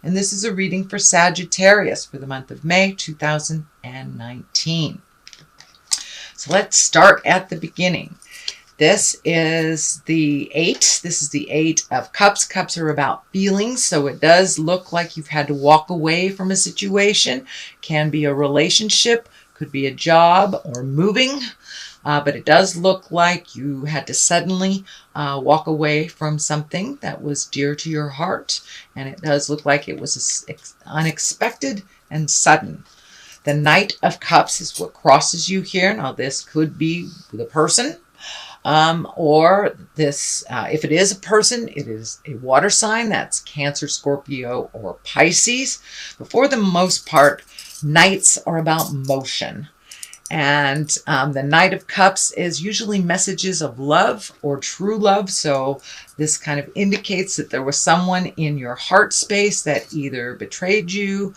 and this is a reading for Sagittarius for the month of May 2019. So let's start at the beginning. This is the 8. This is the 8 of Cups. Cups are about feelings, so it does look like you've had to walk away from a situation. Can be a relationship, could be a job or moving, but it does look like you had to suddenly walk away from something that was dear to your heart, and it does look like it was unexpected and sudden. The Knight of Cups is what crosses you here. Now, this could be the person. Or this, if it is a person, it is a water sign. That's Cancer, Scorpio, or Pisces. But for the most part, Knights are about motion. And the Knight of Cups is usually messages of love or true love. So this kind of indicates that there was someone in your heart space that either betrayed you,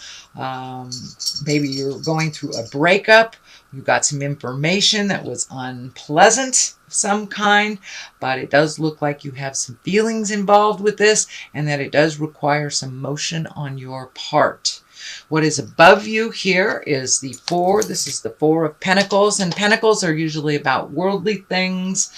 maybe you're going through a breakup, you got some information that was unpleasant of some kind, but it does look like you have some feelings involved with this and that it does require some motion on your part. What is above you here is the 4. This is the 4 of Pentacles, and Pentacles are usually about worldly things,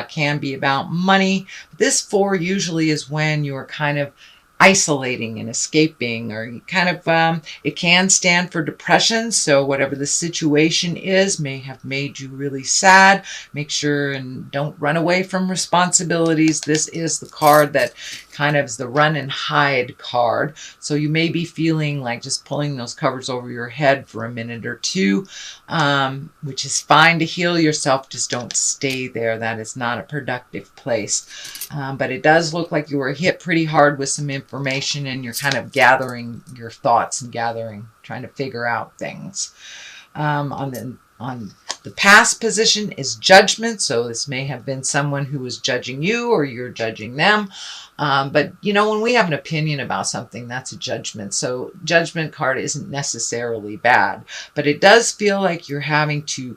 can be about money. This 4 usually is when you're kind of isolating and escaping, or you kind of, it can stand for depression. So whatever the situation is may have made you really sad. Make sure and don't run away from responsibilities. This is the card that kind of is the run and hide card. So you may be feeling like just pulling those covers over your head for a minute or two, which is fine to heal yourself. Just don't stay there. That is not a productive place. But it does look like you were hit pretty hard with some information and you're kind of gathering your thoughts and trying to figure out things. On the past position is Judgment. So this may have been someone who was judging you or you're judging them. But you know, when we have an opinion about something, that's a judgment. So Judgment card isn't necessarily bad, but it does feel like you're having to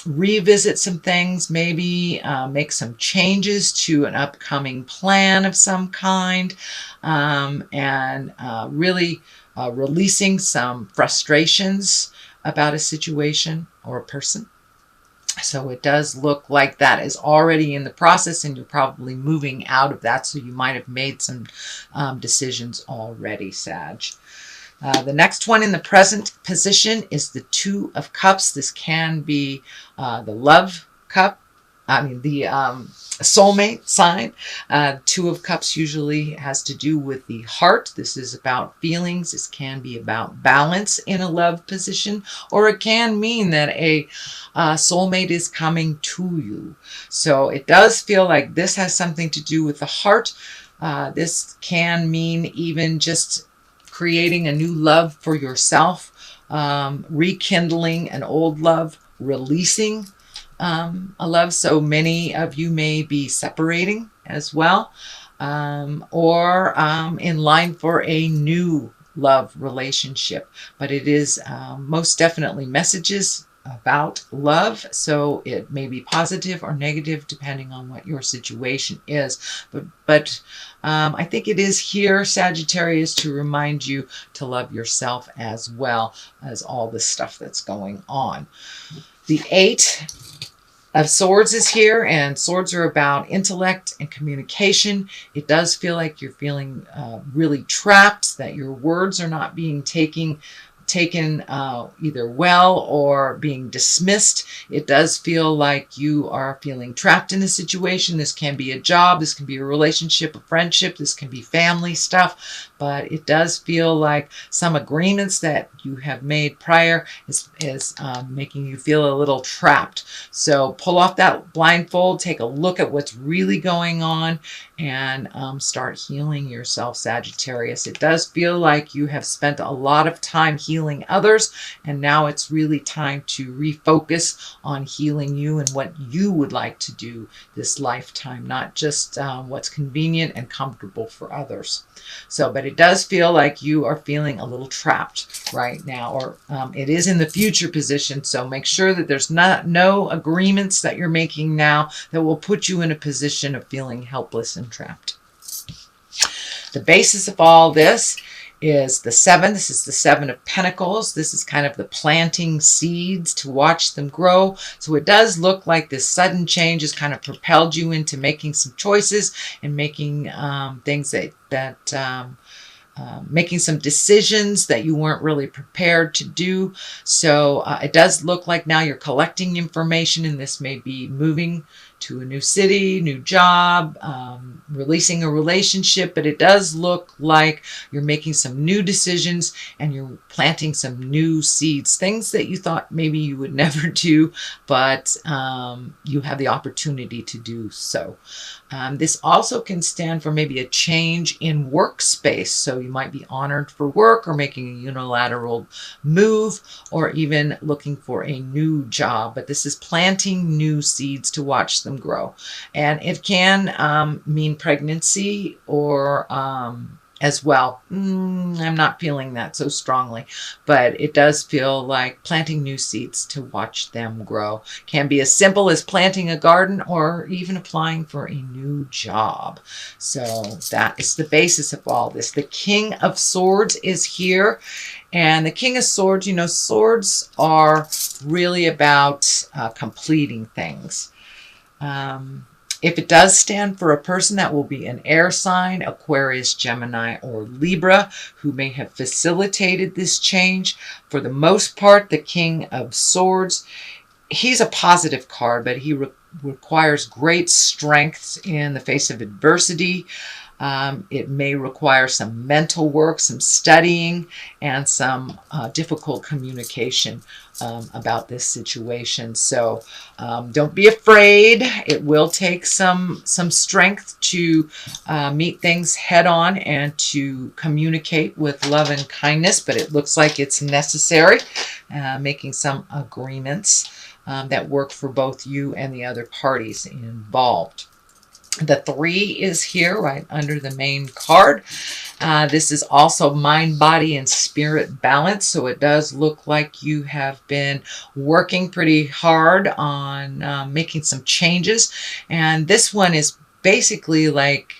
revisit some things, maybe make some changes to an upcoming plan of some kind, and really releasing some frustrations about a situation or a person. So it does look like that is already in the process and you're probably moving out of that. So you might have made some decisions already, Sag. The next one in the present position is the 2 of Cups. This can be the love cup. The soulmate sign. 2 of Cups usually has to do with the heart. This is about feelings. This can be about balance in a love position, or it can mean that a soulmate is coming to you. So it does feel like this has something to do with the heart. This can mean even just creating a new love for yourself, rekindling an old love, releasing a love. So many of you may be separating as well, or in line for a new love relationship. But it is most definitely messages about love. So it may be positive or negative depending on what your situation is. But I think it is here, Sagittarius, to remind you to love yourself as well as all the stuff that's going on. The 8 of Swords is here, and swords are about intellect and communication. It does feel like you're feeling really trapped, that your words are not being taken either well or being dismissed. It does feel like you are feeling trapped in a situation. This can be a job, this can be a relationship, a friendship, this can be family stuff, but it does feel like some agreements that you have made prior is making you feel a little trapped. So pull off that blindfold, take a look at what's really going on, and start healing yourself, Sagittarius. It does feel like you have spent a lot of time healing others, and now it's really time to refocus on healing you and what you would like to do this lifetime, not just what's convenient and comfortable for others. So, but it does feel like you are feeling a little trapped right now, or it is in the future position. So make sure that there's no agreements that you're making now that will put you in a position of feeling helpless and trapped. The basis of all this is the 7. This is the 7 of Pentacles. This is kind of the planting seeds to watch them grow. So it does look like this sudden change has kind of propelled you into making some choices and making things making some decisions that you weren't really prepared to do. So it does look like now you're collecting information, and this may be moving to a new city, new job, releasing a relationship, but it does look like you're making some new decisions and you're planting some new seeds, things that you thought maybe you would never do, but you have the opportunity to do so. This also can stand for maybe a change in workspace. So you might be honored for work or making a unilateral move or even looking for a new job. But this is planting new seeds to watch them grow. And it can mean pregnancy or as well. I'm not feeling that so strongly, but it does feel like planting new seeds to watch them grow. Can be as simple as planting a garden or even applying for a new job. So that is the basis of all this. The King of Swords is here. And the King of Swords, you know, swords are really about completing things. If it does stand for a person, that will be an air sign, Aquarius, Gemini, or Libra, who may have facilitated this change. For the most part, the King of Swords, he's a positive card, but he requires great strength in the face of adversity. It may require some mental work, some studying, and some difficult communication about this situation. So don't be afraid. It will take some strength to meet things head on and to communicate with love and kindness, but it looks like it's necessary, making some agreements that work for both you and the other parties involved. The 3 is here right under the main card. This is also mind, body, and spirit balance. So it does look like you have been working pretty hard on making some changes. And this one is basically like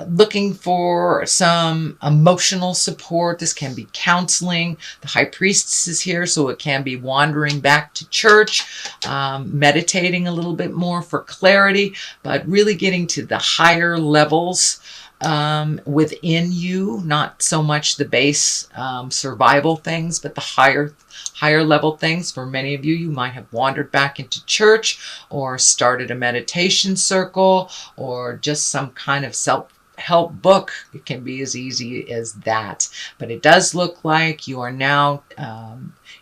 looking for some emotional support. This can be counseling. The High Priestess is here, so it can be wandering back to church, meditating a little bit more for clarity, but really getting to the higher levels within you, not so much the base survival things, but the higher level things. For many of you, you might have wandered back into church or started a meditation circle or just some kind of self-help book. It can be as easy as that. But it does look like you are now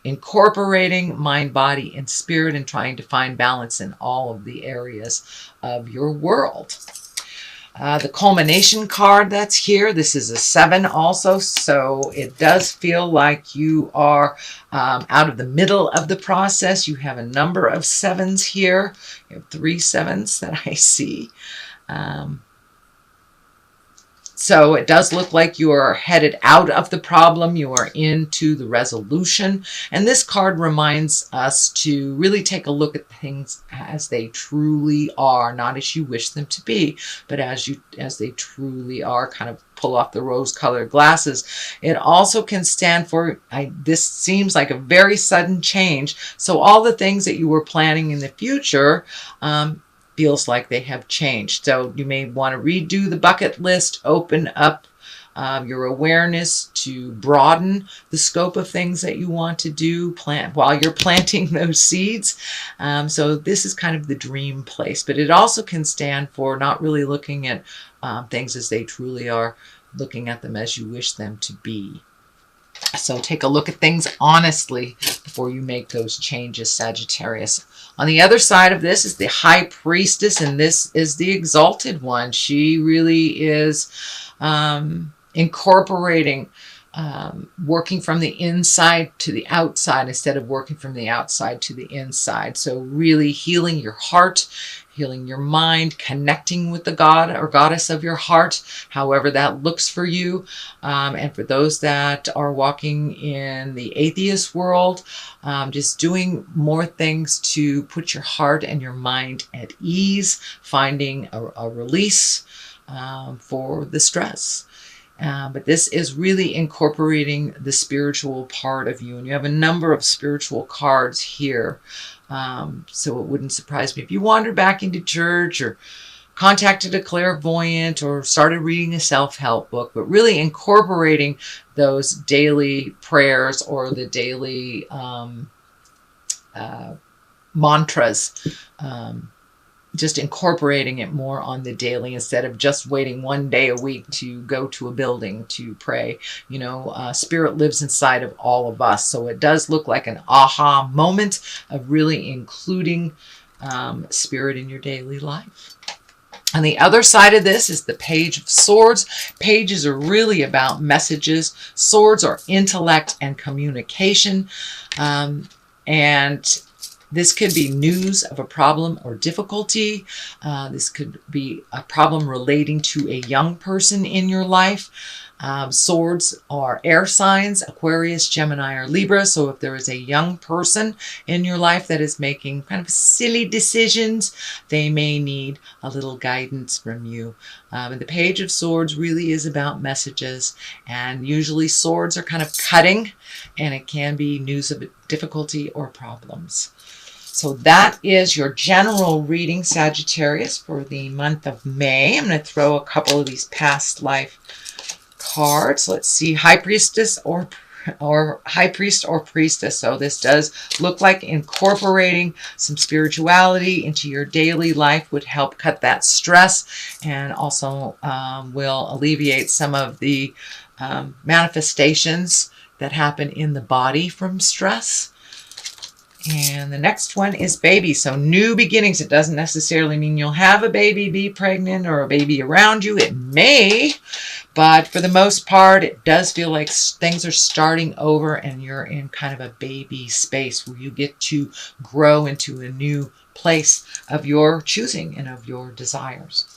incorporating mind, body, and spirit and trying to find balance in all of the areas of your world. The culmination card that's here, this is a 7 also, so it does feel like you are out of the middle of the process. You have a number of 7s here. You have 3 7s that I see. So it does look like you are headed out of the problem. You are into the resolution. And this card reminds us to really take a look at things as they truly are, not as you wish them to be, but as they truly are. Kind of pull off the rose-colored glasses. It also can stand for, this seems like a very sudden change. So all the things that you were planning in the future, feels like they have changed. So you may want to redo the bucket list, open up your awareness to broaden the scope of things that you want to do while you're planting those seeds. So this is kind of the dream place, but it also can stand for not really looking at things as they truly are, looking at them as you wish them to be. So take a look at things honestly before you make those changes, Sagittarius. On the other side of this is the High Priestess, and this is the exalted one. She really is incorporating working from the inside to the outside instead of working from the outside to the inside. So really healing your heart, healing your mind, connecting with the god or goddess of your heart, however that looks for you. And for those that are walking in the atheist world, just doing more things to put your heart and your mind at ease, finding a release for the stress. But this is really incorporating the spiritual part of you. And you have a number of spiritual cards here. So it wouldn't surprise me if you wandered back into church or contacted a clairvoyant or started reading a self-help book, but really incorporating those daily prayers or the daily mantras, just incorporating it more on the daily instead of just waiting one day a week to go to a building to pray. You know, spirit lives inside of all of us. So it does look like an aha moment of really including spirit in your daily life. On the other side of this is the Page of Swords. Pages are really about messages. Swords are intellect and communication. And this could be news of a problem or difficulty. This could be a problem relating to a young person in your life. Swords are air signs, Aquarius, Gemini, or Libra. So if there is a young person in your life that is making kind of silly decisions, they may need a little guidance from you. And the Page of Swords really is about messages. And usually swords are kind of cutting, and it can be news of difficulty or problems. So that is your general reading, Sagittarius, for the month of May. I'm going to throw a couple of these past life cards. Let's see, High Priestess or High Priest or Priestess. So this does look like incorporating some spirituality into your daily life would help cut that stress, and also will alleviate some of the manifestations that happen in the body from stress. And the next one is baby. So new beginnings. It doesn't necessarily mean you'll have a baby, be pregnant, or a baby around you. It may, but for the most part, it does feel like things are starting over and you're in kind of a baby space where you get to grow into a new place of your choosing and of your desires.